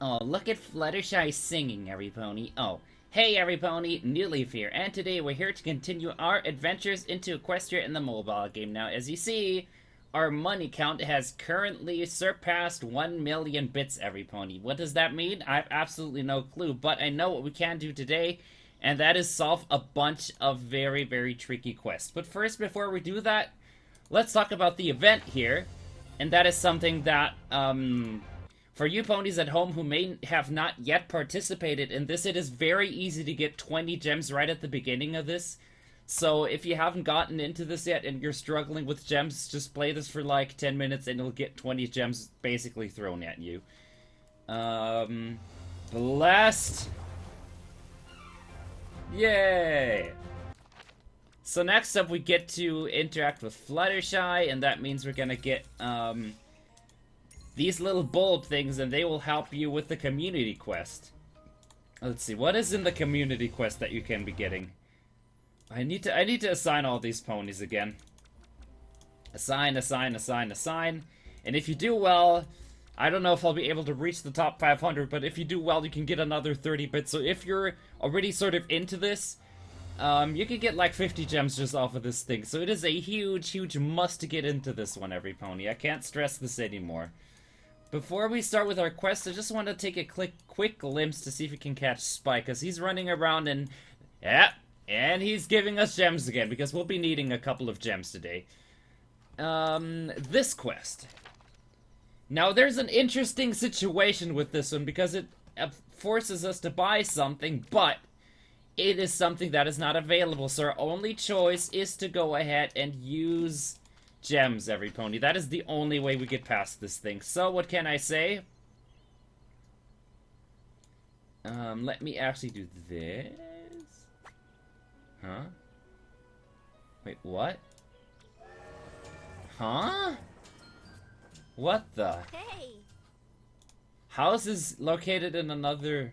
Oh, look at Fluttershy singing, Everypony. Oh, hey Everypony, Newleaf here, and today we're here to continue our adventures into Equestria in the mobile game. Now, as you see, our money count has currently surpassed 1 million bits, Everypony. What does that mean? I have absolutely no clue, but I know what we can do today, and that is solve a bunch of very, very tricky quests. But first, before we do that, let's talk about the event here, and that is something that, for you ponies at home who may have not yet participated in this, it is very easy to get 20 gems right at the beginning of this. So if you haven't gotten into this yet and you're struggling with gems, just play this for like 10 minutes and you'll get 20 gems basically thrown at you. Blast! Yay! So next up we get to interact with Fluttershy, and that means we're gonna get, these little bulb things, and they will help you with the community quest. Let's see, what is in the community quest that you can be getting? I need to assign all these ponies again. Assign, assign, assign, assign. And if you do well, I don't know if I'll be able to reach the top 500, but if you do well, you can get another 30 bits. So if you're already sort of into this, you can get like 50 gems just off of this thing. So it is a huge, huge must to get into this one, Everypony. I can't stress this anymore. Before we start with our quest, I just want to take a quick glimpse to see if we can catch Spike, because he's running around and... yeah, and he's giving us gems again, because we'll be needing a couple of gems today. This quest. Now, there's an interesting situation with this one, because it forces us to buy something, but it is something that is not available, so our only choice is to go ahead and use gems, Everypony. That is the only way we get past this thing. So, what can I say? Let me actually do this. Huh? Wait, what? Huh? What the? Hey! House is located in another...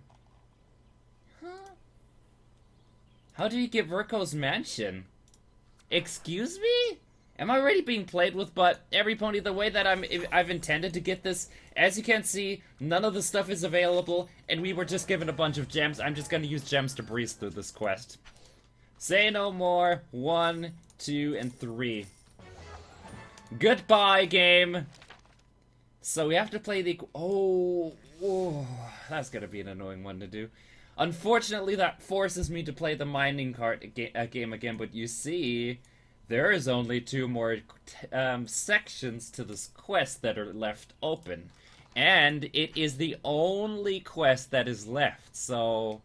Huh? How do you get Virko's mansion? Excuse me? Am I already being played with? But Everypony, the way that I've intended to get this, as you can see, none of the stuff is available, and we were just given a bunch of gems. I'm just gonna use gems to breeze through this quest. Say no more. 1, 2, and 3. Goodbye, game. So we have to play the... Oh, that's gonna be an annoying one to do. Unfortunately, that forces me to play the mining cart game again, but you see... there is only 2 more sections to this quest that are left open. And it is the only quest that is left. So,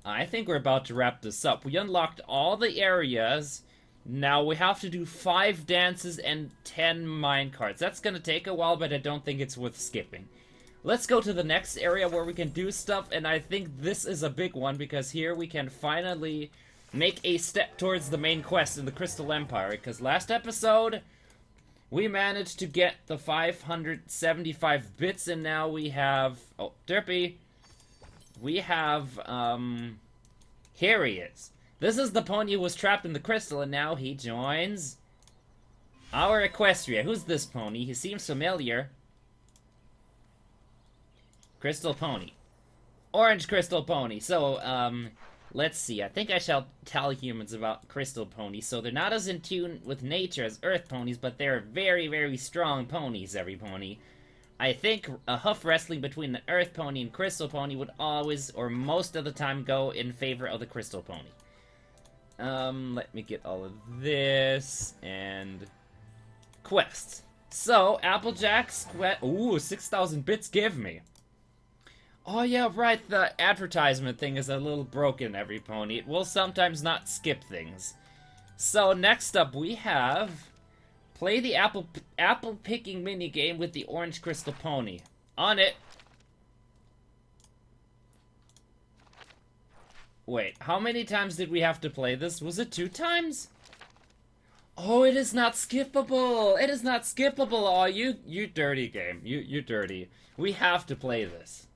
I think we're about to wrap this up. We unlocked all the areas. Now we have to do 5 dances and 10 minecarts. That's going to take a while, but I don't think it's worth skipping. Let's go to the next area where we can do stuff. And I think this is a big one, because here we can finally... make a step towards the main quest in the Crystal Empire, because last episode, we managed to get the 575 bits, and now we have... oh, Derpy! We have, here he is. This is the pony who was trapped in the crystal, and now he joins our Equestria. Who's this pony? He seems familiar. Crystal Pony. Orange Crystal Pony. So, let's see, I think I shall tell humans about Crystal Ponies. So they're not as in tune with nature as Earth Ponies, but they're very, very strong ponies, Everypony. I think a hoof wrestling between the Earth Pony and Crystal Pony would always, or most of the time, go in favor of the Crystal Pony. Let me get all of this, and... quests. So, Applejack's quest... ooh, 6,000 bits give me. Oh yeah, right, the advertisement thing is a little broken, Everypony. It will sometimes not skip things. So next up we have... play the apple picking minigame with the Orange Crystal Pony. On it. Wait, how many times did we have to play this? Was it 2 times? Oh, it is not skippable! It is not skippable! Oh, you dirty game. You dirty. We have to play this.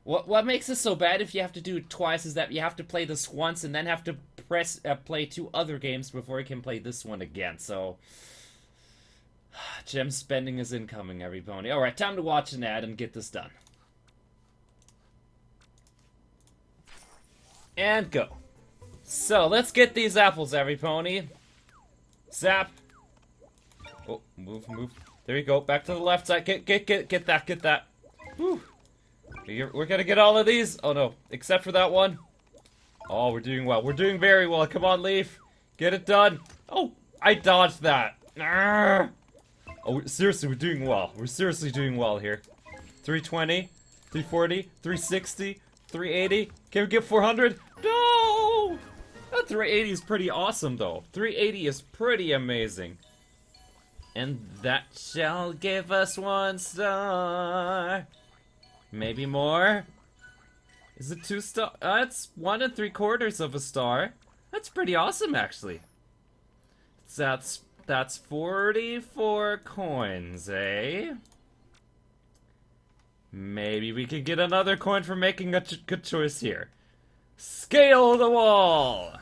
What makes this so bad if you have to do it twice is that you have to play this once and then have to play 2 other games before you can play this one again, so... Gem spending is incoming, every pony. Alright, time to watch an ad and get this done. And go. So, let's get these apples, every pony. Zap. Oh, move. There you go. Back to the left side. Get that. Whew. We're gonna get all of these. Oh no, except for that one. Oh, we're doing well. We're doing very well. Come on, Leaf. Get it done. Oh, I dodged that. Arrgh. Oh, seriously, we're doing well. We're seriously doing well here. 320, 340, 360, 380. Can we get 400? No! That 380 is pretty awesome, though. 380 is pretty amazing. And that shall give us 1 star. Maybe more? Is it 2 star? It's 1 3/4 of a star. That's pretty awesome, actually. That's 44 coins, eh? Maybe we could get another coin for making a good choice here. Scale the wall!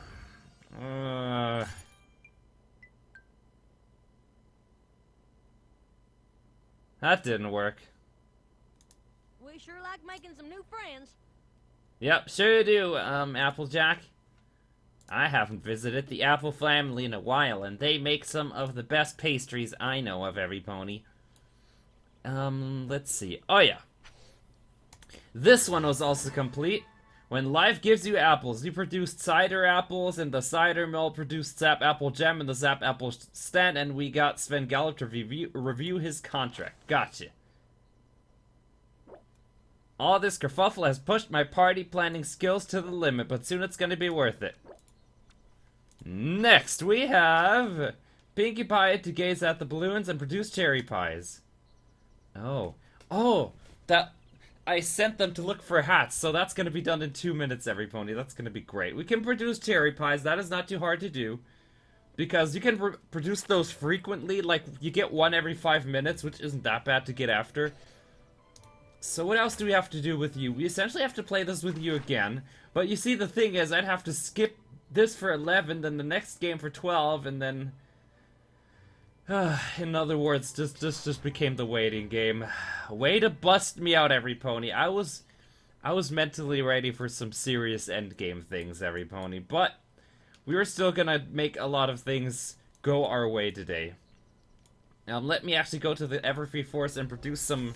That didn't work. We sure like making some new friends. Yep, sure do, Applejack. I haven't visited the Apple family in a while, and they make some of the best pastries I know of, every pony. Let's see. Oh, yeah. This one was also complete. When life gives you apples, you produced cider apples, and the cider mill produced Zap Apple Gem and the Zap Apple Stand, and we got Sven Gallop to review his contract. Gotcha. All this kerfuffle has pushed my party planning skills to the limit, but soon it's gonna be worth it. Next, we have Pinkie Pie to gaze at the balloons and produce cherry pies. Oh, that I sent them to look for hats, so that's going to be done in 2 minutes, every pony. That's going to be great. We can produce cherry pies. That is not too hard to do, because you can produce those frequently. Like, you get 1 every 5 minutes, which isn't that bad to get after. So what else do we have to do with you? We essentially have to play this with you again. But you see, the thing is, I'd have to skip this for 11, then the next game for 12, and then... in other words, just became the waiting game. Way to bust me out, every pony. I was mentally ready for some serious endgame things, every pony, but we were still gonna make a lot of things go our way today. Let me actually go to the Everfree Forest and produce some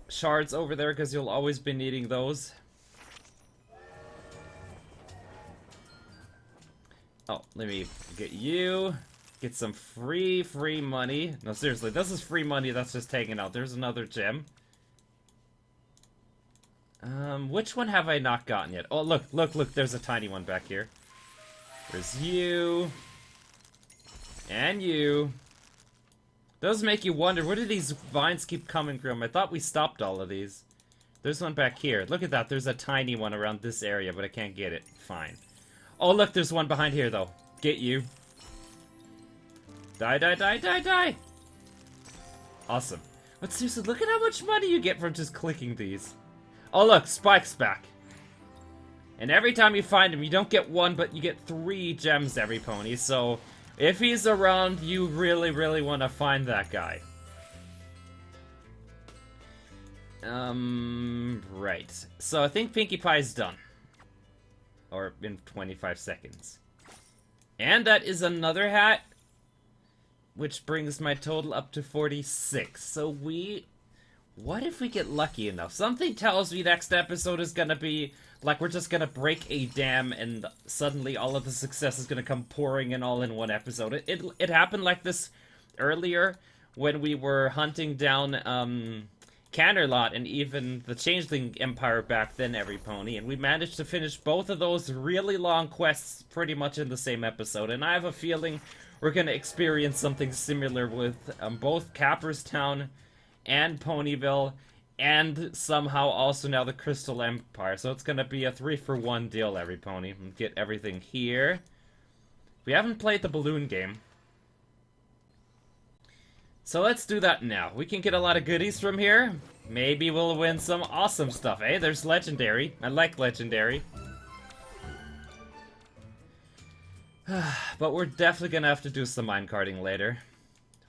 shards over there, because you'll always be needing those. Oh, let me get you. Get some free money. No, seriously, this is free money that's just taken out. There's another gem. Which one have I not gotten yet? Oh, look, there's a tiny one back here. There's you. And you. Does make you wonder, where do these vines keep coming from? I thought we stopped all of these. There's one back here. Look at that, there's a tiny one around this area, but I can't get it. Fine. Oh, look, there's one behind here, though. Get you. Die. Awesome. But seriously, look at how much money you get from just clicking these. Oh, look, Spike's back. And every time you find him, you don't get 1, but you get 3 gems, every pony. So, if he's around, you really want to find that guy. Right. So, I think Pinkie Pie's done. Or in 25 seconds. And that is another hat, which brings my total up to 46. So what if we get lucky enough? Something tells me next episode is gonna be, like, we're just gonna break a dam and suddenly all of the success is gonna come pouring in all in one episode. It happened like this earlier when we were hunting down, Canterlot and even the Changeling Empire back then, every pony, and we managed to finish both of those really long quests pretty much in the same episode, and I have a feeling we're gonna experience something similar with both Capperstown and Ponyville, and somehow also now the Crystal Empire, so it's gonna be a 3-for-1 deal, every pony. Get everything here. We haven't played the balloon game, so let's do that now. We can get a lot of goodies from here. Maybe we'll win some awesome stuff, eh? There's Legendary. I like Legendary. But we're definitely gonna have to do some minecarting later.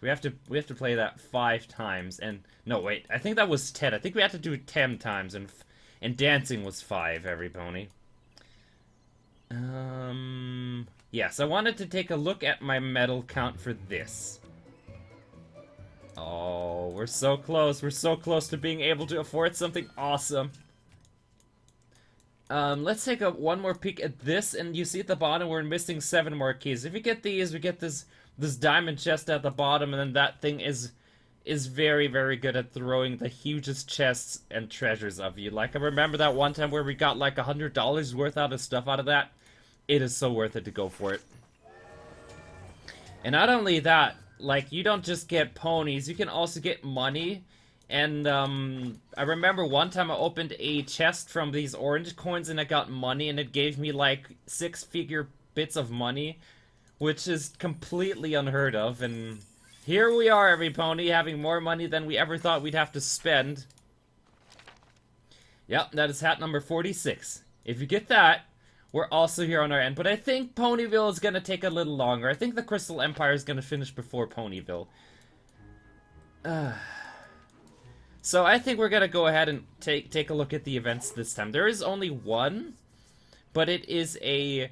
We have to play that 5 times. And no, wait, I think that was 10. I think we had to do it 10 times, and dancing was 5, every pony. Yes, I wanted to take a look at my medal count for this. Oh, we're so close. We're so close to being able to afford something awesome. Let's take one more peek at this, and you see at the bottom we're missing 7 more keys. If we get these, we get this diamond chest at the bottom, and then that thing is very, very good at throwing the hugest chests and treasures of you. Like, I remember that one time where we got like $100 worth out of stuff out of that. It is so worth it to go for it. And not only that, like, you don't just get ponies, you can also get money. And, I remember one time I opened a chest from these orange coins and I got money, and it gave me, like, 6-figure bits of money, which is completely unheard of, and here we are, every pony, having more money than we ever thought we'd have to spend. Yep, that is hat number 46. If you get that, we're also here on our end, but I think Ponyville is gonna take a little longer. I think the Crystal Empire is gonna finish before Ponyville. So I think we're gonna go ahead and take a look at the events this time. There is only one, but it is a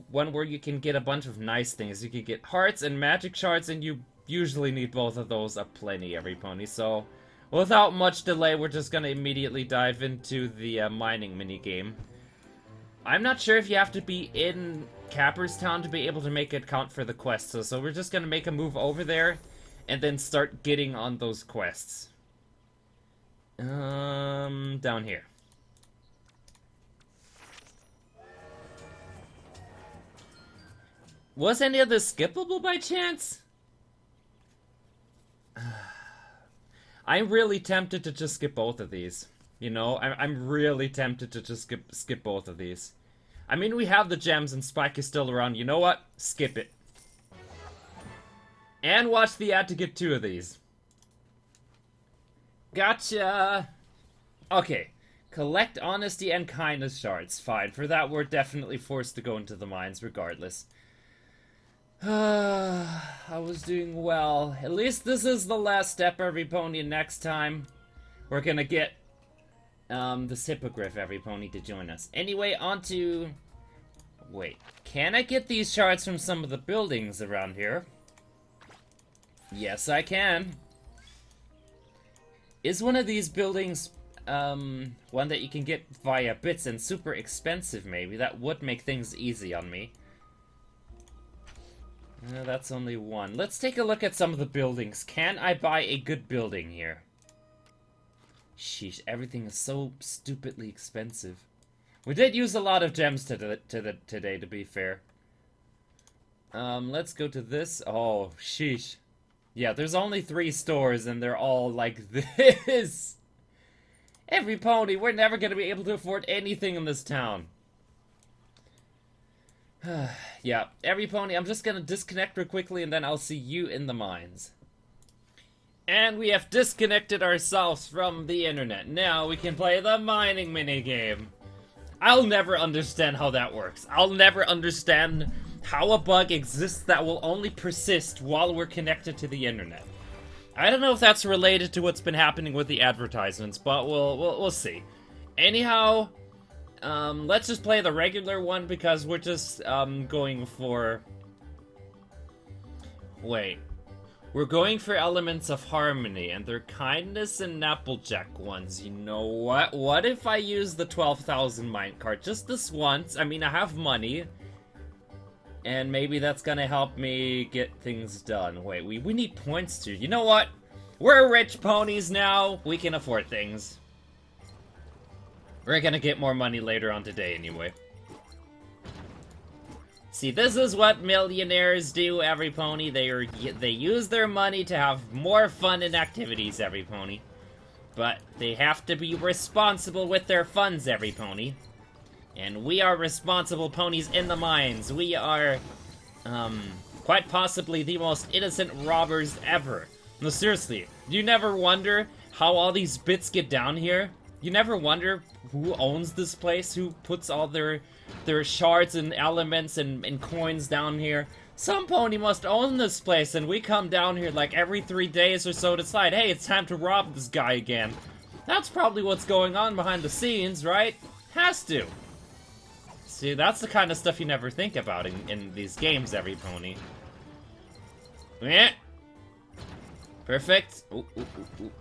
one where you can get a bunch of nice things. You can get hearts and magic shards, and you usually need both of those aplenty, every pony. So without much delay, we're just gonna immediately dive into the mining minigame. I'm not sure if you have to be in Capperstown to be able to make it count for the quest, so we're just gonna make a move over there and then start getting on those quests. Down here. Was any of this skippable by chance? I'm really tempted to just skip both of these. You know, I'm really tempted to just skip both of these. I mean, we have the gems and Spike is still around. You know what? Skip it. And watch the ad to get 2 of these. Gotcha! Okay. Collect honesty and kindness shards. Fine. For that, we're definitely forced to go into the mines regardless. I was doing well. At least this is the last step, every pony. Next time, we're gonna get this hippogriff, every pony, to join us. Anyway, on to... Wait. Can I get these shards from some of the buildings around here? Yes, I can. Is one of these buildings, one that you can get via bits and super expensive, maybe? That would make things easy on me. That's only one. Let's take a look at some of the buildings. Can I buy a good building here? Sheesh, everything is so stupidly expensive. We did use a lot of gems today, to be fair. Let's go to this. Oh, sheesh. Yeah, there's only 3 stores, and they're all like this. Every pony, we're never going to be able to afford anything in this town. Yeah, every pony, I'm just going to disconnect real quickly, and then I'll see you in the mines. And we have disconnected ourselves from the internet. Now we can play the mining minigame. I'll never understand how that works. I'll never understand how a bug exists that will only persist while we're connected to the internet. I don't know if that's related to what's been happening with the advertisements, but we'll see. Anyhow, let's just play the regular one because we're just going for... Wait. We're going for elements of harmony, and they're kindness and Applejack ones. You know what? What if I use the 12,000 minecart just this once? I mean, I have money. And maybe that's gonna help me get things done. Wait, we need points too. You know what? We're rich ponies now. We can afford things. We're gonna get more money later on today anyway. See, this is what millionaires do, every pony. They use their money to have more fun and activities, every pony. But they have to be responsible with their funds, every pony. And we are responsible ponies in the mines. We are, quite possibly the most innocent robbers ever. No, seriously, do you never wonder how all these bits get down here? You never wonder who owns this place, who puts all their shards and elements and coins down here? Some pony must own this place, and we come down here like every 3 days or so to decide, hey, it's time to rob this guy again. That's probably what's going on behind the scenes, right? Has to. See, that's the kind of stuff you never think about in these games, every pony. Yeah. Perfect. Ooh, ooh, ooh, ooh.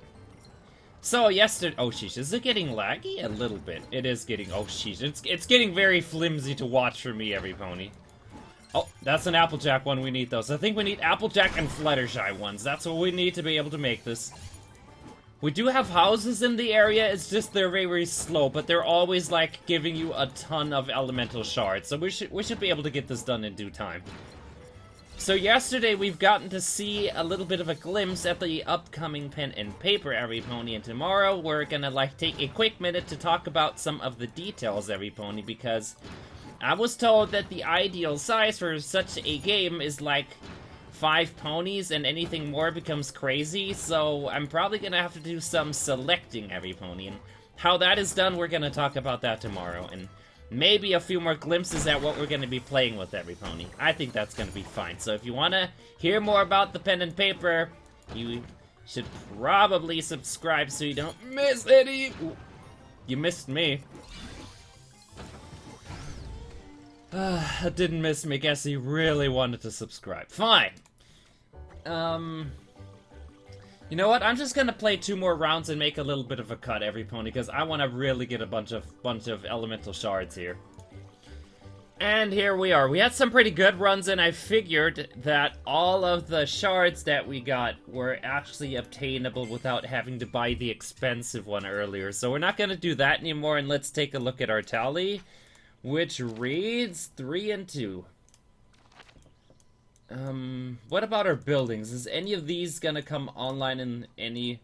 So yesterday, oh sheesh, is it getting laggy? A little bit. It is getting, oh sheesh, it's getting very flimsy to watch for me, every pony. Oh, that's an Applejack one we need though. So I think we need Applejack and Fluttershy ones. That's what we need to be able to make this. We do have houses in the area, it's just they're very, very slow, but they're always like giving you a ton of elemental shards. So we should be able to get this done in due time. So yesterday we've gotten to see a little bit of a glimpse at the upcoming pen and paper, every pony, and tomorrow we're gonna like take a quick minute to talk about some of the details, every pony, because I was told that the ideal size for such a game is like 5 ponies, and anything more becomes crazy, so I'm probably gonna have to do some selecting, every pony, and how that is done, we're gonna talk about that tomorrow, and maybe a few more glimpses at what we're gonna be playing with, every pony. I think that's gonna be fine, so if you wanna hear more about the pen and paper, you should probably subscribe so you don't miss any. Ooh, you missed me. Didn't miss me. Guess he really wanted to subscribe. Fine. You know what? I'm just gonna play 2 more rounds and make a little bit of a cut, every pony, because I want to really get a bunch of elemental shards here. And here we are. We had some pretty good runs, and I figured that all of the shards that we got were actually obtainable without having to buy the expensive one earlier. So we're not gonna do that anymore, and let's take a look at our tally, which reads 3 and 2. What about our buildings? Is any of these gonna come online in any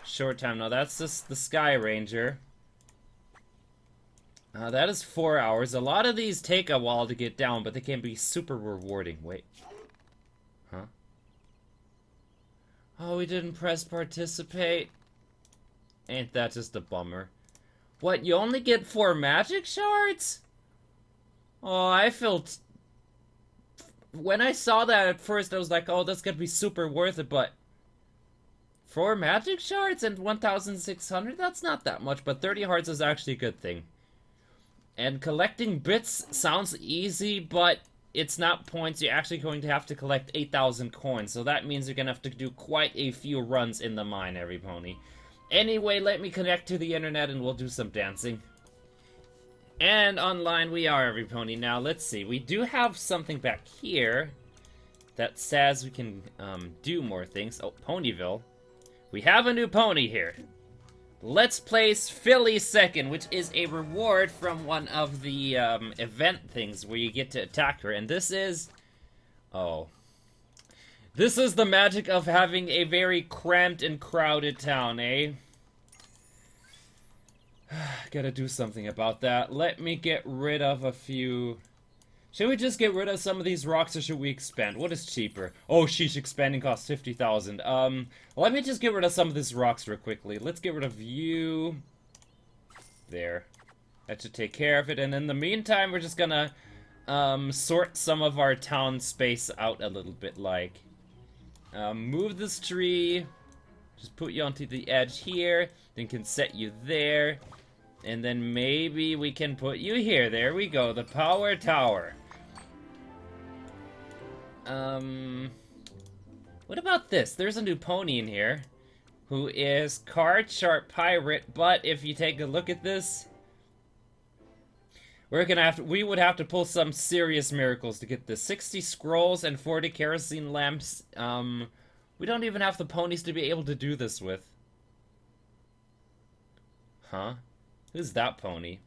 short time? No, that's just the Sky Ranger. That is 4 hours. A lot of these take a while to get down, but they can be super rewarding. Wait. Huh? Oh, we didn't press participate. Ain't that just a bummer? What, you only get 4 magic shards? Oh, I felt... When I saw that at first, I was like, oh, that's gonna be super worth it, but 4 magic shards and 1,600? That's not that much, but 30 hearts is actually a good thing. And collecting bits sounds easy, but it's not points. You're actually going to have to collect 8,000 coins, so that means you're gonna have to do quite a few runs in the mine, every pony. Anyway, let me connect to the internet and we'll do some dancing. And online we are, every pony. Now, let's see. We do have something back here that says we can do more things. Oh, Ponyville. We have a new pony here. Let's place Philly second, which is a reward from one of the event things where you get to attack her. And this is... Oh. This is the magic of having a very cramped and crowded town, eh? Gotta do something about that. Let me get rid of a few... Should we just get rid of some of these rocks, or should we expand? What is cheaper? Oh, sheesh, expanding costs 50,000. Let me just get rid of some of these rocks real quickly. Let's get rid of you. There. That should take care of it. And in the meantime, we're just gonna sort some of our town space out a little bit, like... move this tree. Just put you onto the edge here. Then can set you there. And then maybe we can put you here. There we go. The power tower. What about this? There's a new pony in here who is Card Sharp Pirate, but if you take a look at this, we would have to pull some serious miracles to get this. 60 scrolls and 40 kerosene lamps. We don't even have the ponies to be able to do this with. Huh? Who's that pony?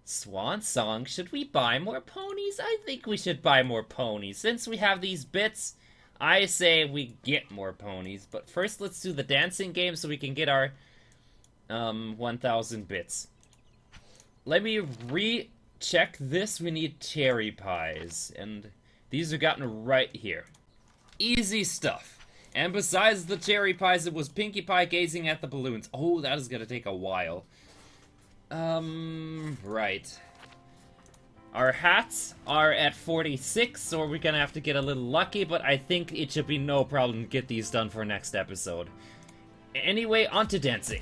Swan Song, should we buy more ponies? I think we should buy more ponies. Since we have these bits, I say we get more ponies. But first, let's do the dancing game so we can get our 1,000 bits. Let me recheck this. We need cherry pies. And these are gotten right here. Easy stuff. And besides the cherry pies, it was Pinkie Pie gazing at the balloons. Oh, that is gonna take a while. Right. Our hats are at 46, so we're gonna have to get a little lucky, but I think it should be no problem to get these done for next episode. Anyway, on to dancing.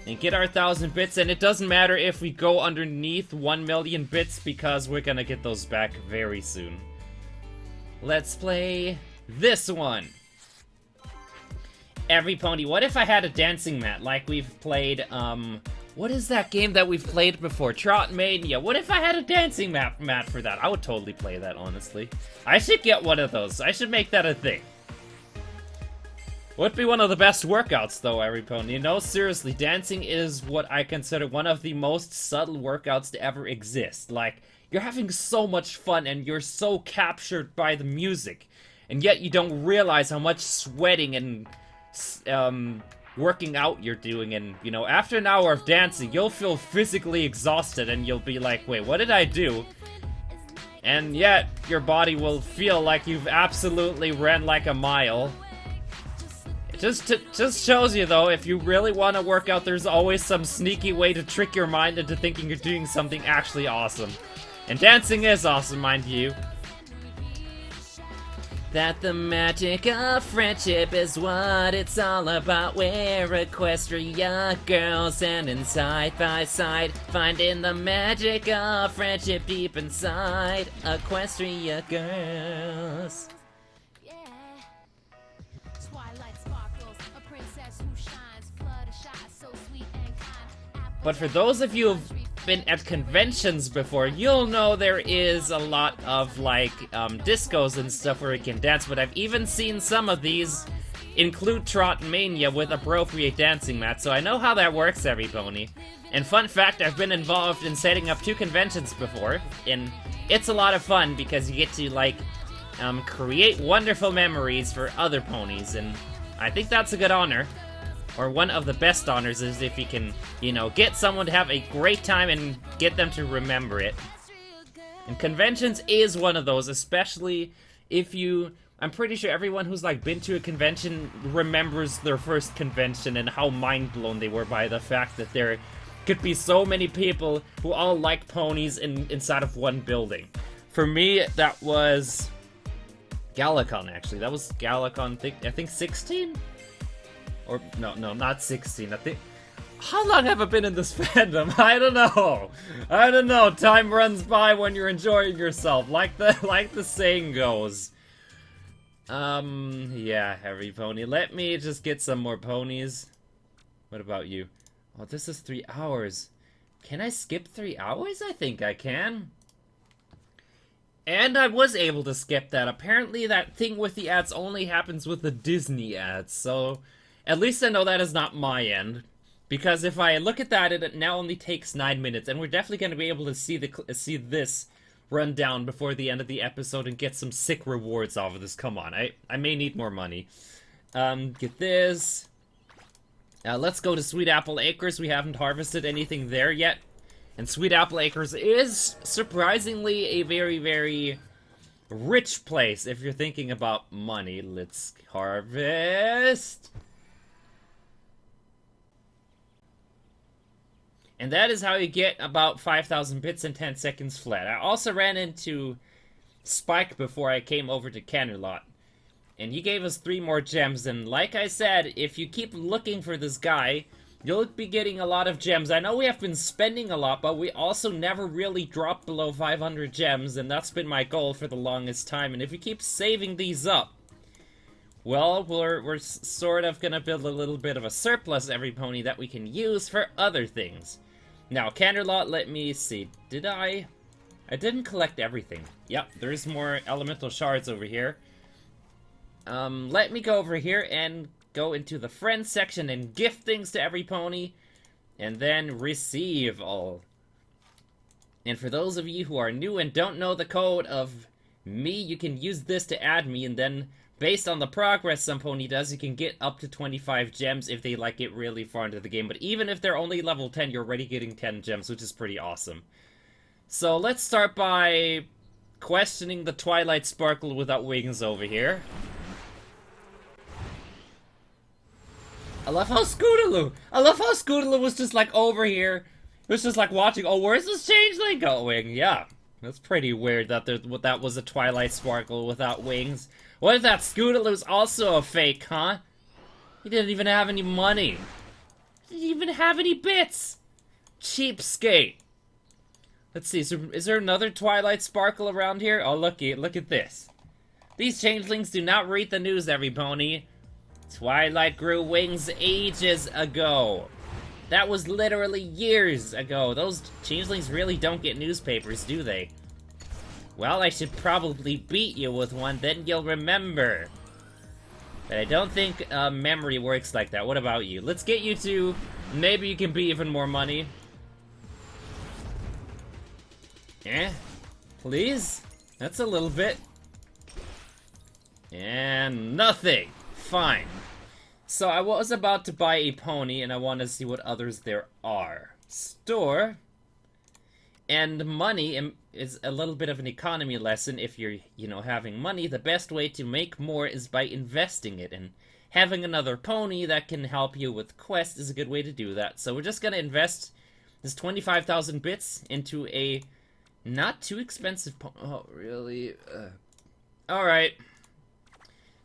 And get our 1,000 bits, and it doesn't matter if we go underneath 1 million bits because we're gonna get those back very soon. Let's play this one. Every pony. What if I had a dancing mat like we've played, what is that game that we've played before? Trot Mania. What if I had a dancing mat for that? I would totally play that, honestly. I should get one of those. I should make that a thing. Would be one of the best workouts, though, every pony. No, seriously, dancing is what I consider one of the most subtle workouts to ever exist. Like, you're having so much fun and you're so captured by the music. And yet you don't realize how much sweating and working out you're doing. And, you know, after an hour of dancing, you'll feel physically exhausted and you'll be like, wait, what did I do? And yet, your body will feel like you've absolutely ran like a mile. Just shows you, though, if you really want to work out, there's always some sneaky way to trick your mind into thinking you're doing something actually awesome. And dancing is awesome, mind you. That the magic of friendship is what it's all about. We're Equestria girls standing side by side, finding the magic of friendship deep inside. Equestria girls. But for those of you who've been at conventions before, you'll know there is a lot of, like, discos and stuff where you can dance, but I've even seen some of these include Trot Mania with appropriate dancing mats, so I know how that works, every pony. And fun fact, I've been involved in setting up 2 conventions before, and it's a lot of fun because you get to, like, create wonderful memories for other ponies, and I think that's a good honor. Or one of the best honors is if you can, you know, get someone to have a great time and get them to remember it. And conventions is one of those, especially if you... I'm pretty sure everyone who's, like, been to a convention remembers their first convention and how mind-blown they were by the fact that there could be so many people who all like ponies inside of one building. For me, that was Galicon, actually. That was Galicon, I think 16? Or, no, not 16, I think... How long have I been in this fandom? I don't know. Time runs by when you're enjoying yourself, like the saying goes. Yeah, every pony. Let me just get some more ponies. What about you? Oh, this is 3 hours. Can I skip 3 hours? I think I can. And I was able to skip that. Apparently that thing with the ads only happens with the Disney ads, so... At least I know that is not my end, because if I look at that, it now only takes 9 minutes, and we're definitely going to be able to see this run down before the end of the episode and get some sick rewards off of this. Come on, I may need more money. Get this. Let's go to Sweet Apple Acres. We haven't harvested anything there yet, and Sweet Apple Acres is surprisingly a very, very rich place if you're thinking about money. Let's harvest. And that is how you get about 5,000 bits in 10 seconds flat. I also ran into Spike before I came over to Canterlot. And he gave us 3 more gems. And like I said, if you keep looking for this guy, you'll be getting a lot of gems. I know we have been spending a lot, but we also never really dropped below 500 gems. And that's been my goal for the longest time. And if you keep saving these up, well, we're sort of gonna build a little bit of a surplus, every pony, that we can use for other things. Now, Canterlot, let me see. Did I didn't collect everything. Yep, there's more elemental shards over here. Let me go over here and go into the friends section and gift things to every pony. And then receive all. And for those of you who are new and don't know the code of me, you can use this to add me, and then... Based on the progress some pony does, you can get up to 25 gems if they, like, get really far into the game. But even if they're only level 10, you're already getting 10 gems, which is pretty awesome. So let's start by questioning the Twilight Sparkle without wings over here. I love how Scootaloo was just, like, over here. It's just like watching, oh, where's this changeling going? Yeah, that's pretty weird that that was a Twilight Sparkle without wings. What if that Scootaloo's also a fake, huh? He didn't even have any money. He didn't even have any bits. Cheapskate. Let's see, is there another Twilight Sparkle around here? Oh, look at this. These changelings do not read the news, every pony. Twilight grew wings ages ago. That was literally years ago. Those changelings really don't get newspapers, do they? Well, I should probably beat you with one, then you'll remember. But I don't think memory works like that. What about you? Let's get you to... Maybe you can be even more money. Please? That's a little bit. And nothing. Fine. So I was about to buy a pony, and I want to see what others there are. Store. And money is a little bit of an economy lesson. If you're, having money, the best way to make more is by investing it. And having another pony that can help you with quests is a good way to do that. So we're just going to invest this 25,000 bits into a not too expensive pony. Oh, really? Alright.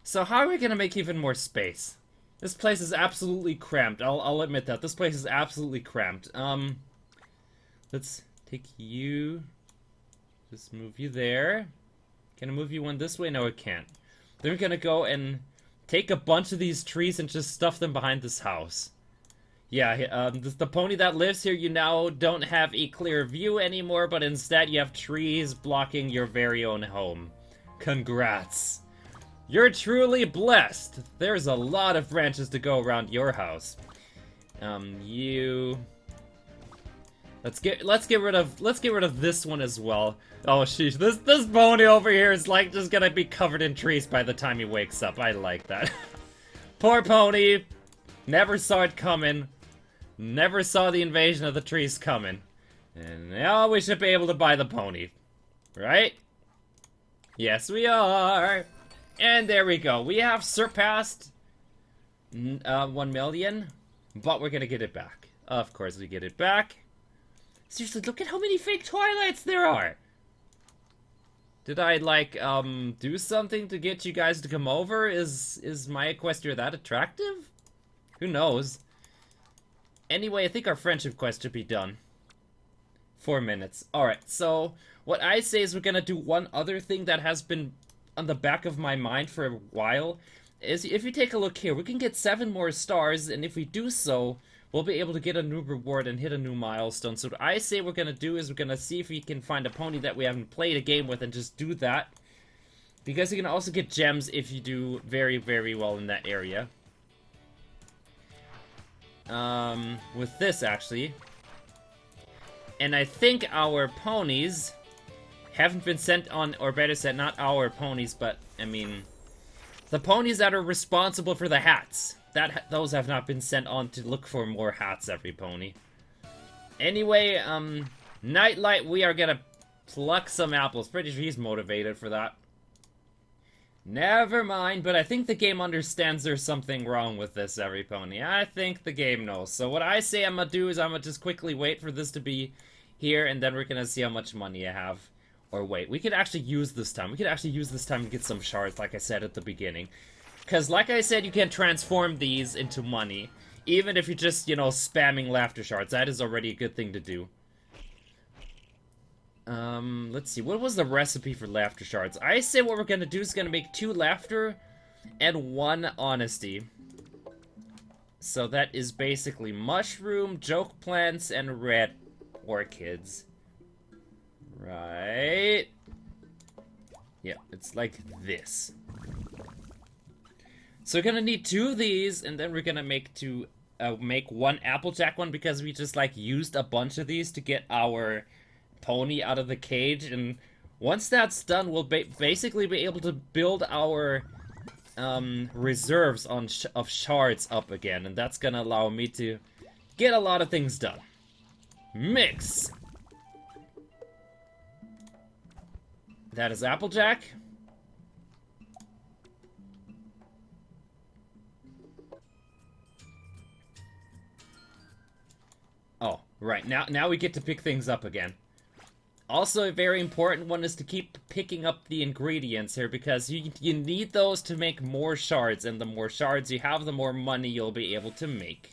So how are we going to make even more space? This place is absolutely cramped. I'll admit that. This place is absolutely cramped. Let's take you. Just move you there. Can I move you one this way? No, it can't. Then we're gonna go and take a bunch of these trees and just stuff them behind this house. Yeah, the pony that lives here, you now don't have a clear view anymore, but instead you have trees blocking your very own home. Congrats. You're truly blessed. There's a lot of branches to go around your house. Let's get rid of this one as well. Oh sheesh, this pony over here is like just gonna be covered in trees by the time he wakes up. I like that. Poor pony. Never saw it coming. Never saw the invasion of the trees coming. And now we should be able to buy the pony. Right? Yes, we are. And there we go. We have surpassed 1 million, but we're gonna get it back. Of course we get it back. Seriously, look at how many fake Twilights there are! Did I, like, do something to get you guys to come over? Is my Equestria that attractive? Who knows? Anyway, I think our friendship quest should be done. 4 minutes. Alright, so what I say is we're gonna do one other thing that has been on the back of my mind for a while. Is if you take a look here, we can get 7 more stars, and if we do so, we'll be able to get a new reward and hit a new milestone. So what I say we're gonna do is we're gonna see if we can find a pony that we haven't played a game with and just do that. Because you can also get gems if you do very, very well in that area. With this, actually. And I think our ponies haven't been sent on, or better said, not our ponies, but, I mean, the ponies that are responsible for the hats. Those have not been sent on to look for more hats, every pony. Anyway, Nightlight, we are gonna pluck some apples. Pretty sure he's motivated for that. Never mind, but I think the game understands there's something wrong with this, every pony. I think the game knows. So what I say I'm gonna do is I'm gonna just quickly wait for this to be here, and then we're gonna see how much money I have. Or wait, we could actually use this time. We could actually use this time to get some shards, like I said at the beginning. Because, like I said, you can transform these into money. Even if you're just, spamming laughter shards. That is already a good thing to do. Let's see. What was the recipe for laughter shards? I say what we're going to do is going to make 2 laughter and 1 honesty. So that is basically mushroom, joke plants, and red orchids. Right. Yeah, it's like this. So we're gonna need 2 of these, and then we're gonna make 1 Applejack one, because we just used a bunch of these to get our pony out of the cage, and once that's done, we'll basically be able to build our reserves of shards up again, and that's gonna allow me to get a lot of things done. Mix. That is Applejack. Oh, right. Now we get to pick things up again. Also, a very important one is to keep picking up the ingredients here, because you need those to make more shards, and the more shards you have, the more money you'll be able to make.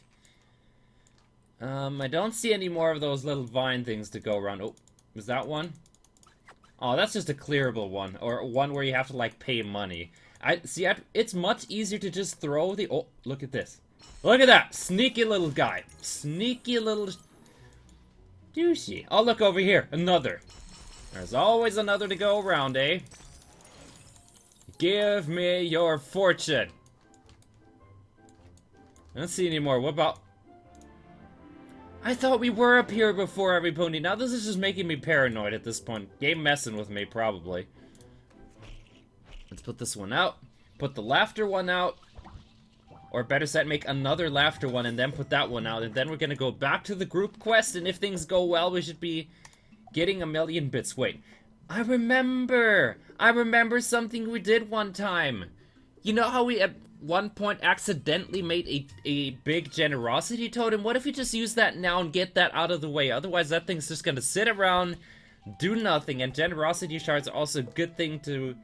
I don't see any more of those little vine things to go around. Oh, was that one? Oh, that's just a clearable one, or one where you have to, like, pay money. It's much easier to just throw the... Oh, look at this. Look at that! Sneaky little guy. Sneaky little... douchey. Oh, look over here. Another. There's always another to go around, eh? Give me your fortune. I don't see any more. What about... I thought we were up here before, every pony. Now this is just making me paranoid at this point. Game messing with me, probably. Let's put this one out. Put the laughter one out. Or better said, make another laughter one and then put that one out. And then we're gonna go back to the group quest, and if things go well, we should be getting 1,000,000 bits. Wait, I remember something we did one time. You know how we at one point accidentally made a big generosity totem? What if we just use that now and get that out of the way? Otherwise that thing's just gonna sit around, do nothing, and generosity shards are also a good thing to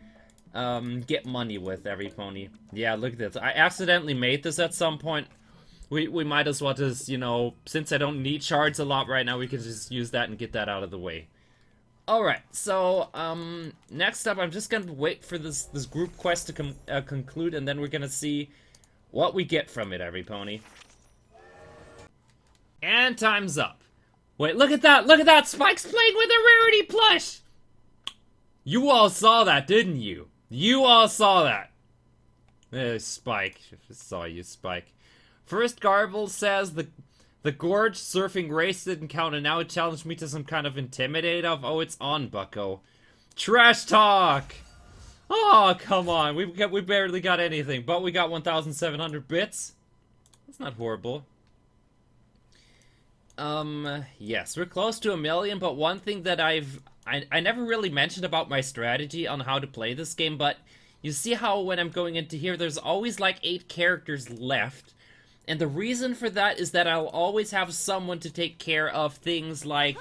get money with, every pony. Yeah, look at this. I accidentally made this at some point. We might as well just, you know, since I don't need shards a lot right now, we can just use that and get that out of the way. Alright, so, next up, I'm just gonna wait for this group quest to conclude, and then we're gonna see what we get from it, every pony. And time's up. Wait, look at that! Look at that! Spike's playing with a rarity plush! You all saw that, didn't you? You all saw that. Spike. I saw you, Spike. First Garble says the Gorge surfing race didn't count, and now it challenged me to some kind of intimidative. Oh, it's on, bucko. Trash talk! Oh, come on. We barely got anything, but we got 1,700 bits. That's not horrible. Yes, we're close to 1,000,000, but one thing that I never really mentioned about my strategy on how to play this game, but you see how when I'm going into here, there's always like 8 characters left. And the reason for that is that I'll always have someone to take care of things like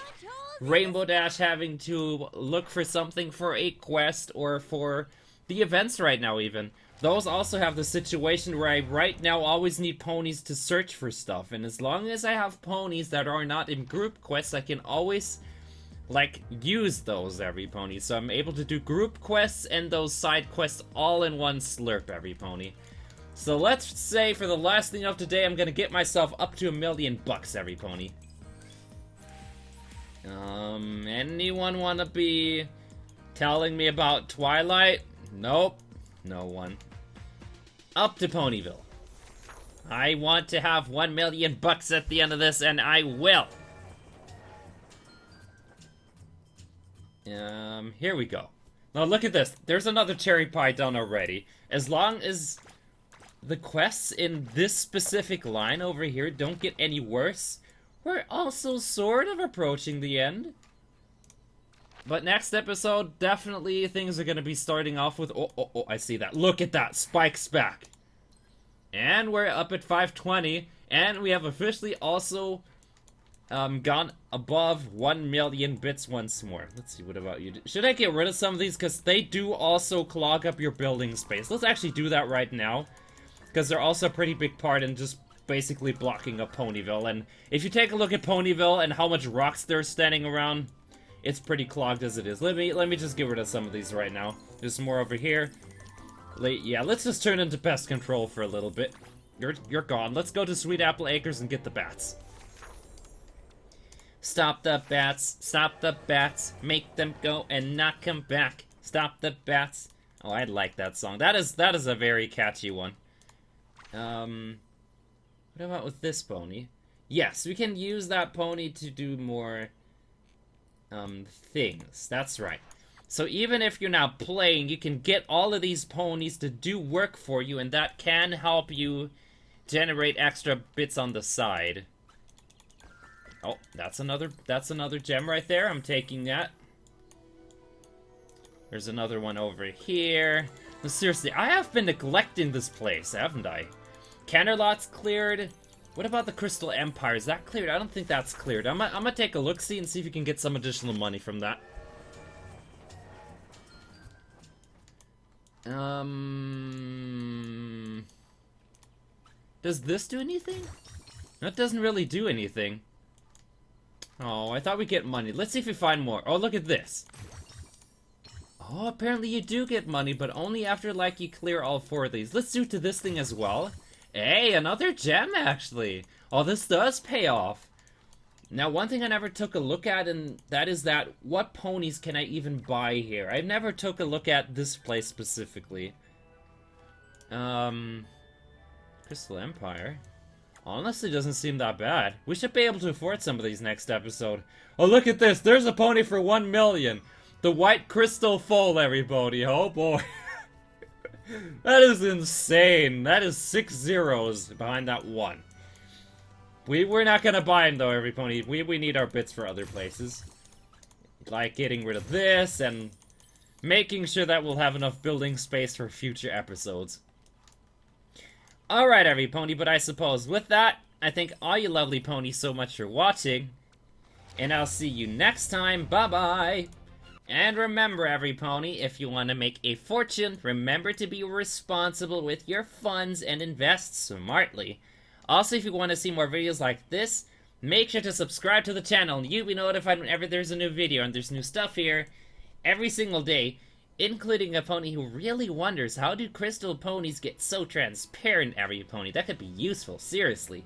Rainbow Dash having to look for something for a quest or for the events right now even. Those also have the situation where I right now always need ponies to search for stuff. And as long as I have ponies that are not in group quests, I can always, like, use those, every pony. So I'm able to do group quests and those side quests all in one slurp, every pony. So let's say for the last thing of today, I'm gonna get myself up to $1,000,000, every pony. Anyone wanna be telling me about Twilight? Nope, no one. Up to Ponyville. I want to have $1,000,000 at the end of this, and I will. Here we go. Now look at this. There's another cherry pie done already. As long as the quests in this specific line over here don't get any worse, we're also sort of approaching the end. But next episode, definitely things are going to be starting off with... Oh, I see that. Look at that. Spike's back. And we're up at 520. And we have officially also gone above 1,000,000 bits once more. Let's see, what about you? Should I get rid of some of these? Because they do also clog up your building space. Let's actually do that right now. Because they're also a pretty big part in just basically blocking up Ponyville. And if you take a look at Ponyville and how much rocks they're standing around, it's pretty clogged as it is. Let me just get rid of some of these right now. There's some more over here. Yeah, let's just turn into pest control for a little bit. You're gone. Let's go to Sweet Apple Acres and get the bats. Stop the bats. Stop the bats. Make them go and not come back. Stop the bats. Oh, I like that song. That is a very catchy one. What about with this pony? Yes, we can use that pony to do more things. That's right. So even if you're not playing, you can get all of these ponies to do work for you, and that can help you generate extra bits on the side. Oh, that's another gem right there. I'm taking that. There's another one over here. No, seriously, I have been neglecting this place, haven't I? Canterlot's cleared. What about the Crystal Empire? Is that cleared? I don't think that's cleared. I'm gonna take a look-see and see if you can get some additional money from that. Does this do anything? That doesn't really do anything. Oh, I thought we'd get money. Let's see if we find more. Oh, look at this. Oh, apparently you do get money, but only after, like, you clear all 4 of these. Let's do to this thing as well. Hey, another gem, actually. Oh, this does pay off. Now, one thing I never took a look at, and that is that, what ponies can I even buy here? I never took a look at this place specifically. Crystal Empire. Honestly, doesn't seem that bad. We should be able to afford some of these next episode. Oh, look at this. There's a pony for 1 million. The White Crystal Foal, everybody. Oh, boy. That is insane. That is 6 zeros behind that 1. We're not gonna buy him, though, every pony. We need our bits for other places. Like getting rid of this and making sure that we'll have enough building space for future episodes. Alright, every pony, but I suppose with that, I thank all you lovely ponies so much for watching. And I'll see you next time. Bye-bye. And remember, every pony, if you want to make a fortune, remember to be responsible with your funds and invest smartly. Also, if you want to see more videos like this, make sure to subscribe to the channel and you'll be notified whenever there's a new video, and there's new stuff here every single day, including a pony who really wonders how do crystal ponies get so transparent, every pony. That could be useful, seriously.